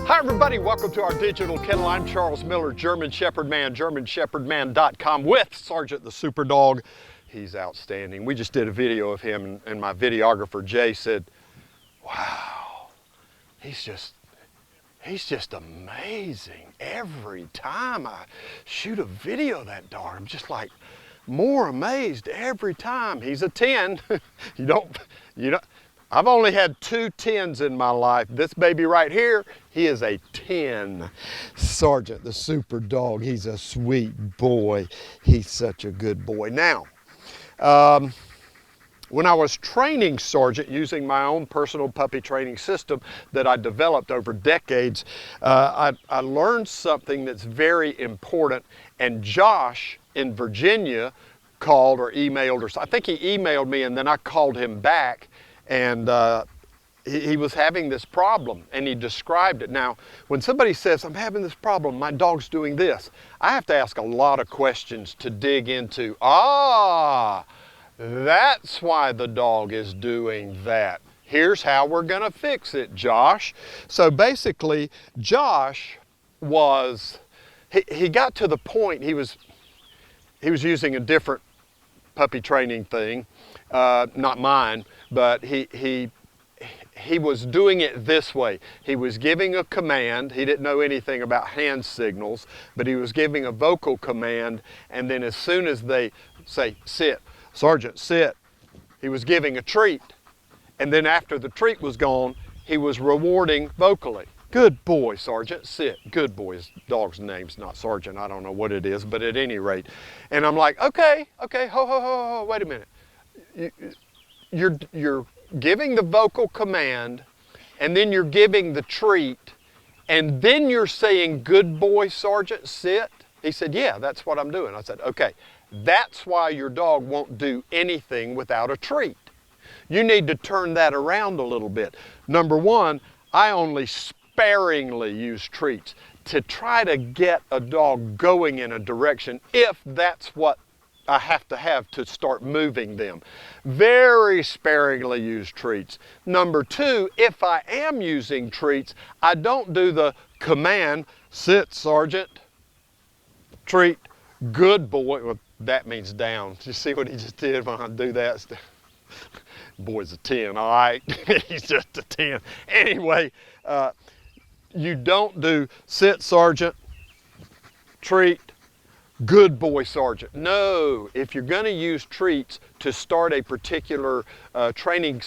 Hi everybody, welcome to our digital kennel. I'm Charles Miller, German Shepherd Man, GermanShepherdMan.com with Sergeant the Super Dog. He's outstanding. We just did a video of him and my videographer Jay said, wow, he's just amazing. Every time I shoot a video of that dog, I'm just like more amazed every time. He's a 10. You don't, I've only had 2 10s in my life. This baby right here, he is a 10. Sergeant, the Super Dog, he's a sweet boy. He's such a good boy. Now, when I was training Sergeant using my own personal puppy training system that I developed over decades, I learned something that's very important. And Josh in Virginia called or emailed, or I think he emailed me and then I called him back. And he was having this problem and he described it. Now, when somebody says, I'm having this problem, my dog's doing this, I have to ask a lot of questions to dig into. That's why the dog is doing that. Here's how we're gonna fix it, Josh. So basically, Josh was, he got to the point, he was using a different puppy training thing, not mine, but he was doing it this way. He was giving a command. He didn't know anything about hand signals, but he was giving a vocal command, and then as soon as they say, sit, Sergeant, sit, he was giving a treat. And then after the treat was gone, he was rewarding vocally. Good boy, Sergeant, sit. Good boy. His dog's name's not Sergeant. I don't know what it is, but at any rate. And I'm like, okay, ho, wait a minute. You're giving the vocal command, and then you're giving the treat, and then you're saying, good boy, Sergeant, sit. He said, yeah, that's what I'm doing. I said, okay, that's why your dog won't do anything without a treat. You need to turn that around a little bit. Number one, I only sparingly use treats to try to get a dog going in a direction if that's what I have to start moving them. Very sparingly use treats. Number two, if I am using treats, I don't do the command, sit, Sergeant, treat, good boy. Well, that means down. You see what he just did when I do that? Boy's a 10, all right? He's just a 10. Anyway, you don't do sit, Sergeant, treat, good boy, Sergeant. No, if you're going to use treats to start a particular training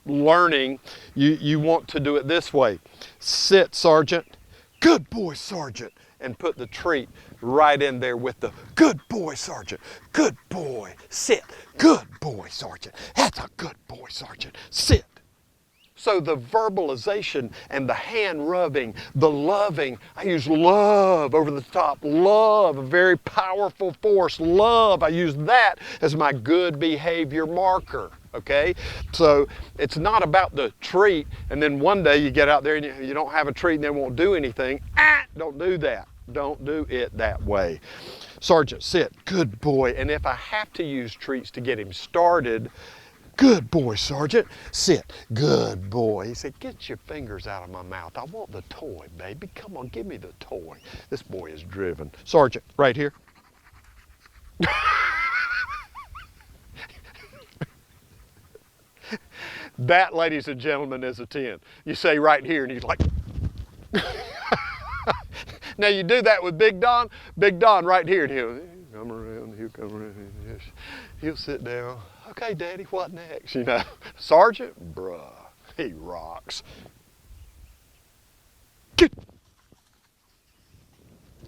learning, you want to do it this way. Sit, Sergeant, good boy, Sergeant, and put the treat right in there with the good boy, Sergeant, good boy, sit, good boy, Sergeant, that's a good boy, Sergeant, sit. So the verbalization and the hand rubbing, the loving, I use love over the top, love, a very powerful force, love, I use that as my good behavior marker, okay? So it's not about the treat and then one day you get out there and you don't have a treat and they won't do anything. Don't do that. Don't do it that way. Sergeant, sit, good boy. And if I have to use treats to get him started, good boy, Sergeant, sit, good boy. He said, get your fingers out of my mouth. I want the toy, baby. Come on, give me the toy. This boy is driven. Sergeant, right here. That, ladies and gentlemen, is a 10. You say right here and he's like, now you do that with Big Don right here, and he'll come around, he'll sit down. Okay, Daddy, what next? You know, Sergeant, bruh, he rocks.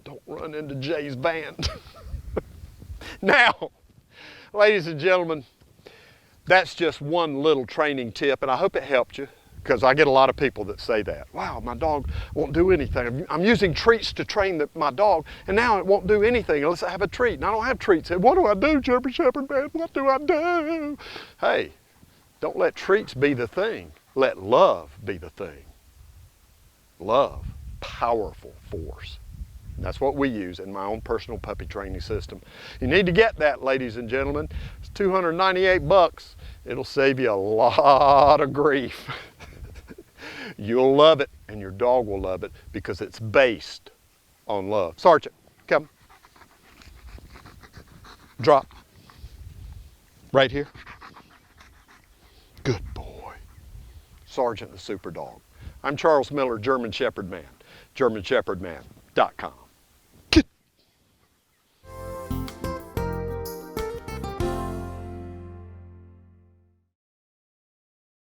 Don't run into Jay's van. Now, ladies and gentlemen, that's just one little training tip, and I hope it helped you, because I get a lot of people that say that. Wow, my dog won't do anything. I'm using treats to train my dog, and now it won't do anything unless I have a treat. And I don't have treats. What do I do, German Shepherd Man? What do I do? Hey, don't let treats be the thing. Let love be the thing. Love, powerful force. And that's what we use in my own personal puppy training system. You need to get that, ladies and gentlemen. It's $298. It'll save you a lot of grief. You'll love it. and your dog will love it because it's based on love. Sergeant, come. Drop. Right here. Good boy. Sergeant the Super Dog. I'm Charles Miller, German Shepherd Man. GermanShepherdMan.com.